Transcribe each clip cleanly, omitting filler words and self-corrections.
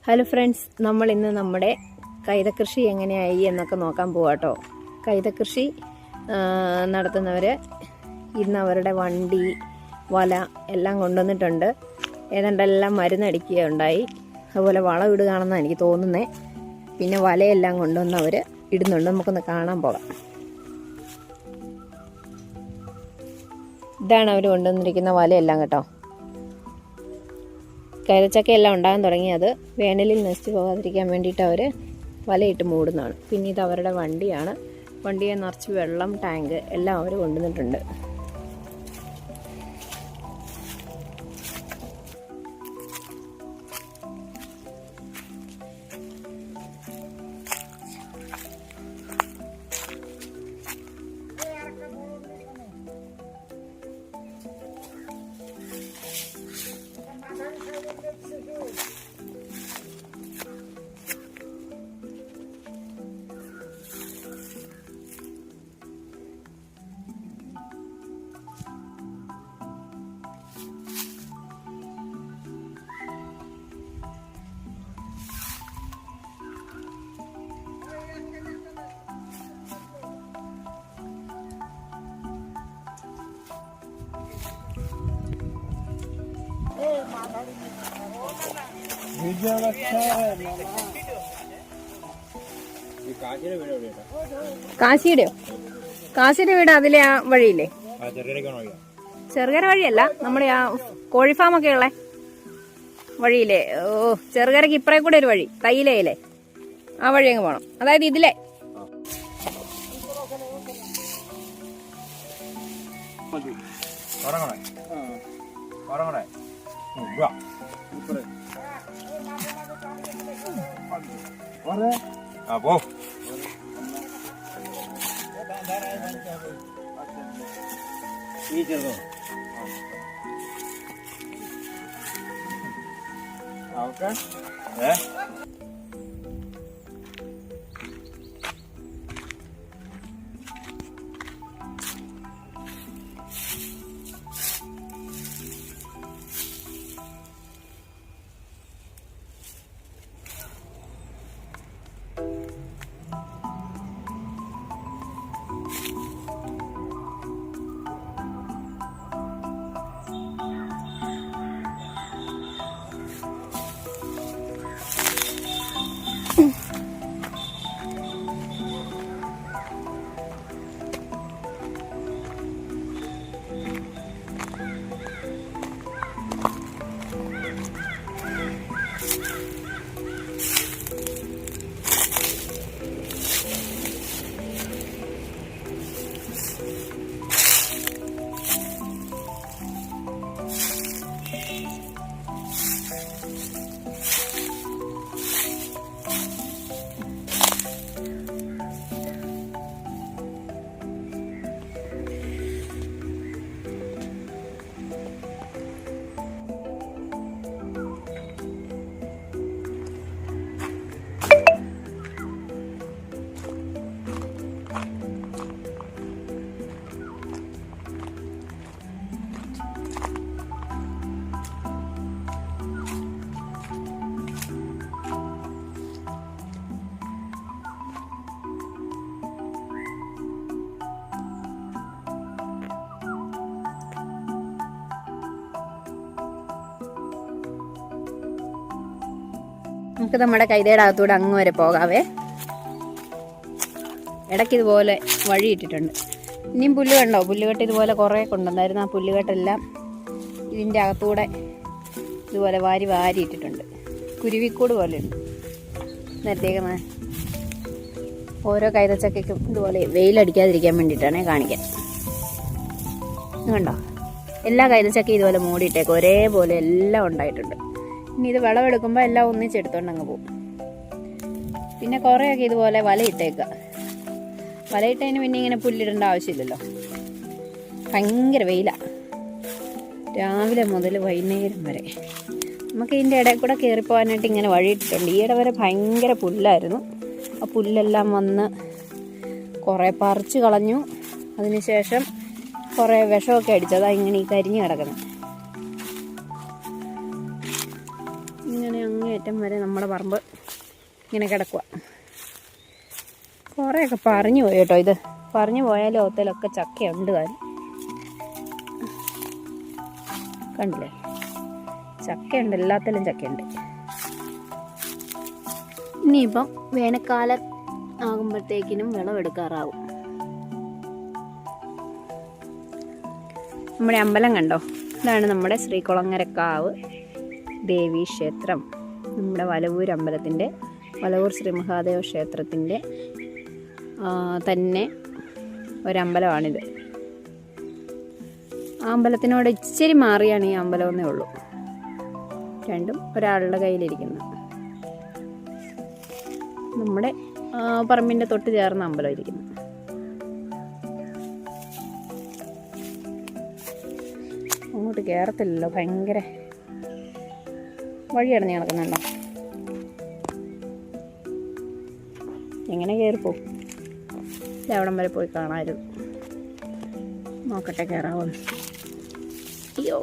Hello friends, നമ്മൾ ഇന്ന് നമ്മുടെ കൈതക്കൃഷി എങ്ങനെയായി എന്നൊക്കെ നോക്കാൻ പോവാട്ടോ. കൈതക്കൃഷി നടത്തുന്നവർ ഇന്ന് അവരുടെ വണ്ടി, വല എല്ലാം കൊണ്ടുവന്നിട്ടുണ്ട്. ഏതാണ്ടെല്ലാം മരുന്നടിക്കുകയുണ്ടായി. അതുപോലെ വളം ഇടുകയാണെന്നാണ് എനിക്ക് തോന്നുന്നത്. പിന്നെ വലയെല്ലാം കൊണ്ടുവന്ന് അവർ ഇടുന്നുണ്ട്. നമുക്കൊന്ന് കാണാൻ പോകാം. ഇതാണ് അവർ കൊണ്ടുവന്നിരിക്കുന്ന വലയെല്ലാം കേട്ടോ. കൈതച്ചക്കയെല്ലാം ഉണ്ടാകാൻ തുടങ്ങി. അത് വേനലിൽ നശിച്ചു പോകാതിരിക്കാൻ വേണ്ടിയിട്ട് അവർ വലയിട്ട് മൂടുന്നതാണ്. പിന്നെ ഇത് അവരുടെ വണ്ടിയാണ്. വണ്ടിയെ നിറച്ച് വെള്ളം, ടാങ്ക് എല്ലാം അവർ കൊണ്ടുവന്നിട്ടുണ്ട്. കാശിയുടെ വീട് അതിലെ ആ വഴിയില്ലേ? ചെറുകര വഴിയല്ല, നമ്മുടെ ആ കോഴിഫാമൊക്കെ ഉള്ള വഴിയില്ലേ? ഓ, ചെറുകരക്ക് ഇപ്പറേ കൂടെ ഒരു വഴി, തൈലയിലെ ആ വഴി അങ്ങ് പോണം. അതായത് ഇതിലെ നമുക്ക് നമ്മുടെ കൈതയുടെ അകത്തൂടെ അങ്ങ് വരെ പോകാവേ. ഇടയ്ക്ക് ഇതുപോലെ വഴി ഇട്ടിട്ടുണ്ട്. ഇനിയും പുല്ല് കണ്ടോ? പുല്ലുകെട്ട് ഇതുപോലെ കുറേ കൊണ്ടുവന്നായിരുന്നു. ആ പുല്ലുകെട്ടെല്ലാം ഇതിൻ്റെ അകത്തൂടെ ഇതുപോലെ വാരി വാരി ഇട്ടിട്ടുണ്ട്. കുരുവിക്കൂട് പോലെ ഉണ്ട് നേരത്തേക്ക്. ഓരോ കൈതച്ചക്കയ്ക്കും ഇതുപോലെ വെയിലടിക്കാതിരിക്കാൻ വേണ്ടിയിട്ടാണ് കാണിക്കാൻ. കണ്ടോ? എല്ലാ കൈതച്ചക്കയും ഇതുപോലെ മൂടിയിട്ടേക്കും. ഒരേപോലെ എല്ലാം ഉണ്ടായിട്ടുണ്ട്. ഇനി ഇത് വിളവെടുക്കുമ്പോൾ എല്ലാം ഒന്നിച്ചെടുത്തോണ്ട് അങ്ങ് പോകും. പിന്നെ കുറേയൊക്കെ ഇതുപോലെ വലയിട്ടേക്കുക. വലയിട്ടതിന് പിന്നെ ഇങ്ങനെ പുല്ലിടേണ്ട ആവശ്യമില്ലല്ലോ. ഭയങ്കര വെയിലാണ് രാവിലെ മുതൽ വൈകുന്നേരം വരെ. നമുക്ക് ഇതിൻ്റെ ഇടയിൽ കൂടെ കയറിപ്പോകാനായിട്ട് ഇങ്ങനെ വഴിയിട്ടിട്ടുണ്ട്. ഈയിടെ വരെ ഭയങ്കര പുല്ലായിരുന്നു. ആ പുല്ലെല്ലാം വന്ന് കുറേ പറിച്ച് കളഞ്ഞു. അതിനുശേഷം കുറേ വിഷമൊക്കെ അടിച്ചതാണ് ഇങ്ങനെ ഈ കരിഞ്ഞ് കിടക്കുന്നത്. ഇങ്ങനെ അങ്ങേയറ്റം അറ്റം വരെ നമ്മുടെ പറമ്പ് ഇങ്ങനെ കിടക്കുക. കുറേയൊക്കെ പറഞ്ഞു പോയി കേട്ടോ. ഇത് പറഞ്ഞു പോയാലും ഒത്തലൊക്കെ ചക്കയുണ്ട് കാര്യം. കണ്ടില്ലേ, ചക്കയുണ്ട്, എല്ലാത്തിലും ചക്കയുണ്ട്. ഇനിയിപ്പം വേനൽക്കാലം ആകുമ്പോഴത്തേക്കിനും വിളവെടുക്കാറാവും. നമ്മുടെ അമ്പലം കണ്ടോ, ഇതാണ് നമ്മുടെ ശ്രീകുളങ്ങരക്കാവ് ദേവീ ക്ഷേത്രം. നമ്മുടെ വലവൂർ അമ്പലത്തിൻ്റെ, വലവൂർ ശ്രീ മഹാദേവ ക്ഷേത്രത്തിൻ്റെ തന്നെ ഒരമ്പലമാണിത്. ആ അമ്പലത്തിനോട് ഇച്ചിരി മാറിയാണ് ഈ അമ്പലമെന്നേ ഉള്ളൂ. രണ്ടും ഒരാളുടെ കയ്യിലിരിക്കുന്നു. നമ്മുടെ പറമ്പിൻ്റെ തൊട്ട് ചേർന്ന അമ്പലം ഇരിക്കുന്നു. അങ്ങോട്ട് കയറത്തില്ലല്ലോ, ഭയങ്കര വഴിയടഞ്ഞ് കിടക്കുന്നുണ്ടോ. എങ്ങനെ കയറിപ്പോവും? അവിടം വരെ പോയി കാണാമായിരുന്നു. നോക്കട്ടെ കയറാവോ. അയ്യോ,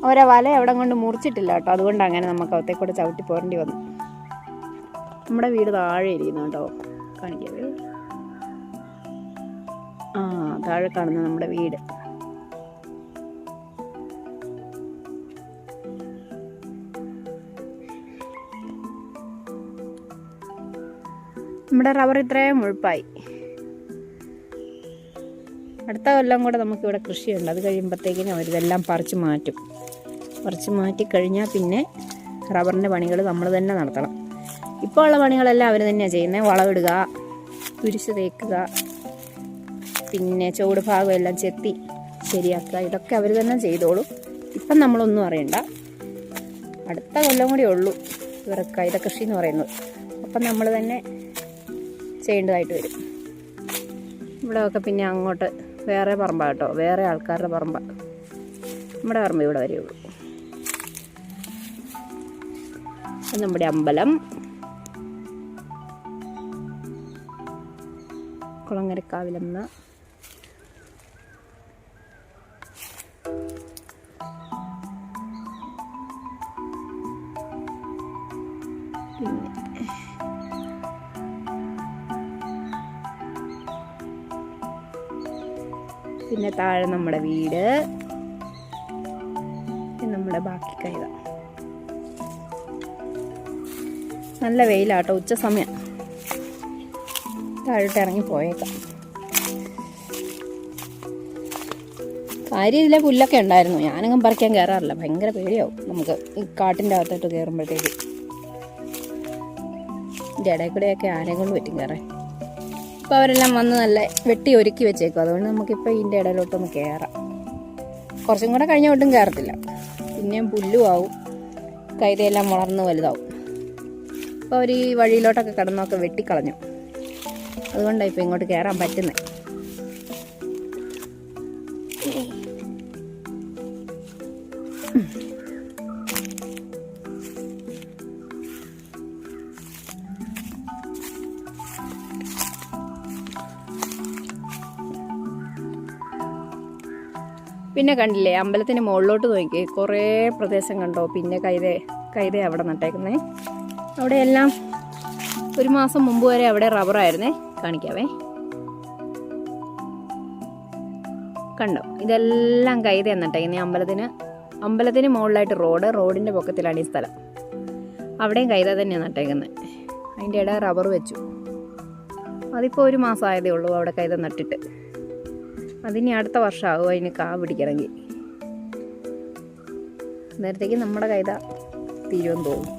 ഓരോ വല എവിടെ കൊണ്ട് മുറിച്ചിട്ടില്ല കേട്ടോ, അതുകൊണ്ട് അങ്ങനെ നമുക്ക് അകത്തേക്കൂടെ ചവിട്ടി പോരേണ്ടി വന്നു. നമ്മുടെ വീട് താഴെ ഇരിക്കുന്നു കേട്ടോ, കാണിക്കാവേ. താഴെ കാണുന്ന നമ്മുടെ വീട്. നമ്മുടെ റബ്ബർ ഇത്രയും മുഴുപ്പായി. അടുത്ത കൊല്ലം കൂടെ നമുക്കിവിടെ കൃഷിയുണ്ട്. അത് കഴിയുമ്പോഴത്തേക്കിനും അവരിതെല്ലാം പറിച്ച് മാറ്റും. പറിച്ച് മാറ്റിക്കഴിഞ്ഞാൽ പിന്നെ റബ്ബറിൻ്റെ പണികൾ നമ്മൾ തന്നെ നടത്തണം. ഇപ്പോൾ ഉള്ള പണികളെല്ലാം അവർ തന്നെയാണ് ചെയ്യുന്നത്. വളമിടുക, തുരിശ് തേക്കുക, പിന്നെ ചുവട് ഭാഗം എല്ലാം ചെത്തി ശരിയാക്കുക, ഇതൊക്കെ അവർ തന്നെ ചെയ്തോളും. ഇപ്പം നമ്മളൊന്നും അറിയണ്ട. അടുത്ത കൊല്ലം കൂടി ഉള്ളൂ ഇവർക്ക് കൈത കൃഷി എന്ന് പറയുന്നത്. അപ്പം നമ്മൾ തന്നെ ചെയ്യേണ്ടതായിട്ട് വരും. ഇവിടെയൊക്കെ പിന്നെ അങ്ങോട്ട് വേറെ പറമ്പാണ് കേട്ടോ, വേറെ ആൾക്കാരുടെ പറമ്പാണ്. നമ്മുടെ പറമ്പ് ഇവിടെ വരെയുള്ളൂ. നമ്മുടെ അമ്പലം കുളങ്ങരക്കാവിലെന്ന പിന്നെ താഴെ നമ്മുടെ വീട്, നമ്മുടെ ബാക്കി കൈത. നല്ല വെയിലാട്ടോ, ഉച്ച സമയം. താഴോട്ട് ഇറങ്ങി പോയേക്കാം. കാര്യം ഇതിലെ പുല്ലൊക്കെ ഉണ്ടായിരുന്നു. ഞാനങ്ങും പറിക്കാൻ കയറാറില്ല, ഭയങ്കര പേടിയാവും നമുക്ക് ഈ കാട്ടിൻ്റെ അകത്തോട്ട് കയറുമ്പോഴത്തേക്ക്. ഇതിൻ്റെ ഇടയിൽ കൂടെയൊക്കെ ആനയെ കൊണ്ട് പറ്റും കയറാൻ. ഇപ്പോൾ അവരെല്ലാം വന്ന് നല്ല വെട്ടി ഒരുക്കി വെച്ചേക്കും. അതുകൊണ്ട് നമുക്കിപ്പോൾ ഇതിൻ്റെ ഇടയിലോട്ടൊന്ന് കയറാം. കുറച്ചും കൂടെ കഴിഞ്ഞ ഒട്ടും കയറത്തില്ല. പിന്നെയും പുല്ലും ആവും, കൈതയെല്ലാം വളർന്ന് വലുതാവും. അപ്പോൾ അവർ ഈ വഴിയിലോട്ടൊക്കെ കിടന്നൊക്കെ വെട്ടിക്കളഞ്ഞു. അതുകൊണ്ടാണ് ഇപ്പോൾ ഇങ്ങോട്ട് കയറാൻ പറ്റുന്നത്. പിന്നെ കണ്ടില്ലേ, അമ്പലത്തിന് മുകളിലോട്ട് നോക്കി കുറേ പ്രദേശം കണ്ടോ. പിന്നെ കൈത അവിടെ നട്ടേക്കുന്നേ. അവിടെയെല്ലാം ഒരു മാസം മുമ്പ് വരെ അവിടെ റബ്ബറായിരുന്നേ. കാണിക്കാവേ, കണ്ടോ, ഇതെല്ലാം കൈതയാണ് നട്ടേക്കുന്നത്. അമ്പലത്തിന് മുകളിലായിട്ട് റോഡിൻ്റെ പൊക്കത്തിലാണ് ഈ സ്ഥലം. അവിടെയും കൈത തന്നെയാണ് നട്ടേക്കുന്നത്. അതിൻ്റെ ഇടയിൽ റബ്ബർ വെച്ചു. അതിപ്പോൾ ഒരു മാസം ആയതേ ഉള്ളൂ അവിടെ കൈത നട്ടിട്ട്. അതിനി അടുത്ത വർഷമാകും അതിന് കാ പിടിക്കണമെങ്കിൽ. നേരത്തേക്ക് നമ്മുടെ കൈത തീരുമെന്ന് തോന്നും.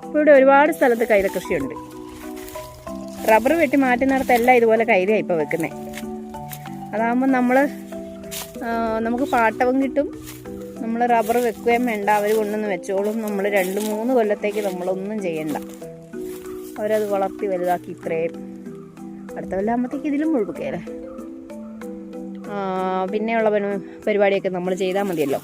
ഇപ്പോൾ ഇവിടെ ഒരുപാട് സ്ഥലത്ത് കൈത കൃഷിയുണ്ട്. റബ്ബർ വെട്ടി മാറ്റുന്നിടത്തെല്ലാം ഇതുപോലെ കൈതയാണ് ഇപ്പോൾ വെക്കുന്നത്. അതാകുമ്പോൾ നമുക്ക് പാട്ടവും കിട്ടും. നമ്മൾ റബ്ബർ വെക്കുകയും വേണ്ട, അവർ കൊണ്ടുവന്ന് വെച്ചോളും. നമ്മൾ 2-3 കൊല്ലത്തേക്ക് നമ്മളൊന്നും ചെയ്യണ്ട. അവരത് വളർത്തി വലുതാക്കി ഇത്രയും. അടുത്ത കൊല്ലാകുമ്പോഴത്തേക്ക് ഇതിലും മുഴുവക്കല്ലേ. പിന്നെയുള്ള പരിപാടിയൊക്കെ നമ്മൾ ചെയ്താൽ മതിയല്ലോ.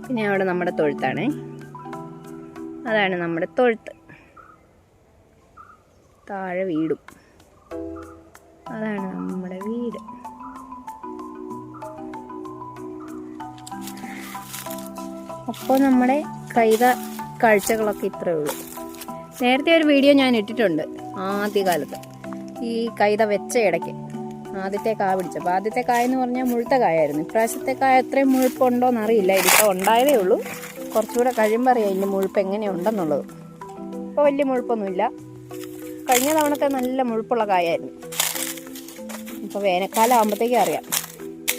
പിന്നെ അവിടെ നമ്മുടെ തൊഴുത്താണേ, അതാണ് നമ്മുടെ തൊഴുത്ത്. താഴെ വീടും, അതാണ് നമ്മുടെ വീട്. അപ്പോൾ നമ്മുടെ കൈത കാഴ്ചകളൊക്കെ ഇത്രയേ ഉള്ളൂ. നേരത്തെ ഒരു വീഡിയോ ഞാൻ ഇട്ടിട്ടുണ്ട് ആദ്യകാലത്ത്, ഈ കൈത വെച്ച ഇടയ്ക്ക് ആദ്യത്തെ കായ പിടിച്ചപ്പോൾ. ആദ്യത്തെ കായ എന്ന് പറഞ്ഞാൽ മുഴുത്ത കായായിരുന്നു. ഇപ്രാവശ്യത്തെ കായ എത്രയും മുഴുപ്പുണ്ടോയെന്ന് അറിയില്ല. ഇതിപ്പോൾ ഉണ്ടായതേ ഉള്ളൂ. കുറച്ചുകൂടെ കഴിയുമ്പോൾ അറിയാം ഇതിൻ്റെ മുഴുപ്പ് എങ്ങനെയുണ്ടെന്നുള്ളത്. ഇപ്പോൾ വലിയ മുഴുപ്പൊന്നുമില്ല. കഴിഞ്ഞ തവണത്തെ നല്ല മുഴുപ്പുള്ള കായായിരുന്നു. ഇപ്പോൾ വേനൽക്കാലം ആകുമ്പോഴത്തേക്കും അറിയാം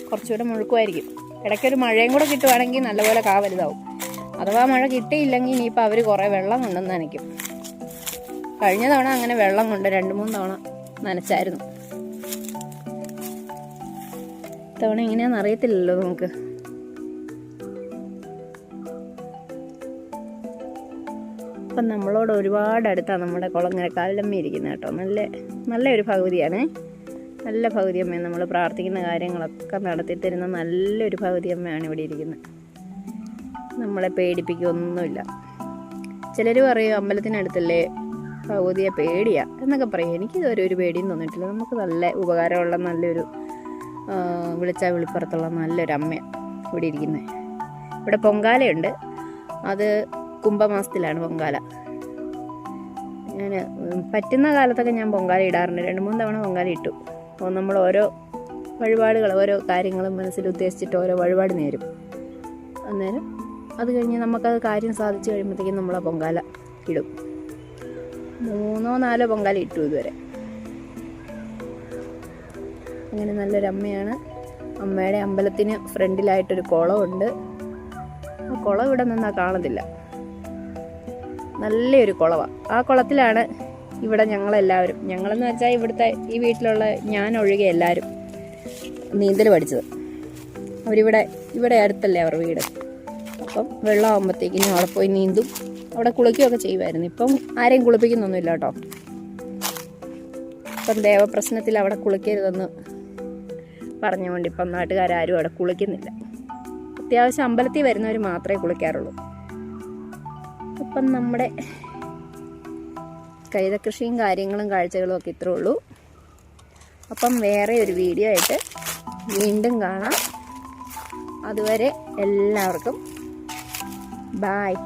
കുറച്ചുകൂടെ മുഴുക്കുമായിരിക്കും. ഇടയ്ക്കൊരു മഴയും കൂടെ കിട്ടുവാണെങ്കിൽ നല്ലപോലെ കാ വലുതാവും. അഥവാ മഴ കിട്ടിയില്ലെങ്കിൽ ഇനിയിപ്പോൾ അവർ കുറേ വെള്ളം കൊണ്ടുവന്ന് നനയ്ക്കും. കഴിഞ്ഞ തവണ അങ്ങനെ വെള്ളം കൊണ്ട് 2-3 തവണ നനച്ചായിരുന്നു. ഇത്തവണ എങ്ങനെയാണെന്ന് അറിയത്തില്ലല്ലോ നമുക്ക്. അപ്പം നമ്മളോട് ഒരുപാട് അടുത്താണ് നമ്മുടെ കുളങ്ങര കാലമ്മ ഇരിക്കുന്നത് കേട്ടോ. നല്ലൊരു ഭഗവതിയാണ്. നല്ല ഭഗവതിയമ്മ. നമ്മൾ പ്രാർത്ഥിക്കുന്ന കാര്യങ്ങളൊക്കെ നടത്തി തരുന്ന നല്ലൊരു ഭഗവതിയമ്മയാണ് ഇവിടെ ഇരിക്കുന്നത്. നമ്മളെ പേടിപ്പിക്കൊന്നുമില്ല. ചിലർ പറയും അമ്പലത്തിനടുത്തല്ലേ ഭഗവതിയെ പേടിയാ എന്നൊക്കെ പറയും. എനിക്കിതുവരെ ഒരു പേടിയും തോന്നിയിട്ടില്ല. നമുക്ക് നല്ല ഉപകാരമുള്ള നല്ലൊരു വിളിച്ചാൽ വിളിപ്പുറത്തുള്ള നല്ലൊരു അമ്മയാണ് ഇവിടെ ഇരിക്കുന്നത്. ഇവിടെ പൊങ്കാലയുണ്ട്. അത് കുംഭമാസത്തിലാണ് പൊങ്കാല. ഞാൻ പറ്റുന്ന കാലത്തൊക്കെ ഞാൻ പൊങ്കാല ഇടാറുണ്ട്. 2-3 തവണ പൊങ്കാല ഇട്ടു. അപ്പോൾ നമ്മൾ ഓരോ വഴിപാടുകൾ, ഓരോ കാര്യങ്ങളും മനസ്സിൽ ഉദ്ദേശിച്ചിട്ട് ഓരോ വഴിപാട് നേരും. അന്നേരം അത് കഴിഞ്ഞ് നമുക്കത് കാര്യം സാധിച്ചു കഴിയുമ്പോഴത്തേക്കും നമ്മൾ ആ പൊങ്കാല ഇടും. 3-4 പൊങ്കാല ഇട്ടു ഇതുവരെ. അങ്ങനെ നല്ലൊരു അമ്മയാണ്. അമ്മയുടെ അമ്പലത്തിന് ഫ്രണ്ടിലായിട്ടൊരു കുളമുണ്ട്. ആ കുളം ഇവിടെ നിന്നാൽ കാണത്തില്ല. നല്ലൊരു കുളമാണ്. ആ കുളത്തിലാണ് ഇവിടെ ഞങ്ങളെല്ലാവരും, ഞങ്ങളെന്ന് വെച്ചാൽ ഇവിടുത്തെ ഈ വീട്ടിലുള്ള ഞാൻ ഒഴികെ എല്ലാവരും നീന്തൽ പഠിച്ചത്. ഇവിടെ അടുത്തല്ലേ അവർ വീട്. അപ്പം വെള്ളമാകുമ്പോഴത്തേക്കിനും അവിടെ പോയി നീന്തും, അവിടെ കുളിക്കുകയൊക്കെ ചെയ്യുമായിരുന്നു. ഇപ്പം ആരെയും കുളിപ്പിക്കുന്നൊന്നുമില്ല കേട്ടോ. ഇപ്പം ദേവപ്രശ്നത്തിൽ അവിടെ കുളിക്കരുതെന്ന് പറഞ്ഞുകൊണ്ട് ഇപ്പം നാട്ടുകാരും അവിടെ കുളിക്കുന്നില്ല. അത്യാവശ്യം അമ്പലത്തിൽ വരുന്നവർ മാത്രമേ കുളിക്കാറുള്ളൂ. അപ്പം നമ്മുടെ കൈതക്കൃഷിയും കാര്യങ്ങളും കാഴ്ചകളും ഒക്കെ ഇത്രേ ഉള്ളൂ. അപ്പം വേറെ ഒരു വീഡിയോ ആയിട്ട് വീണ്ടും കാണാം. അതുവരെ എല്ലാവർക്കും ബായ്.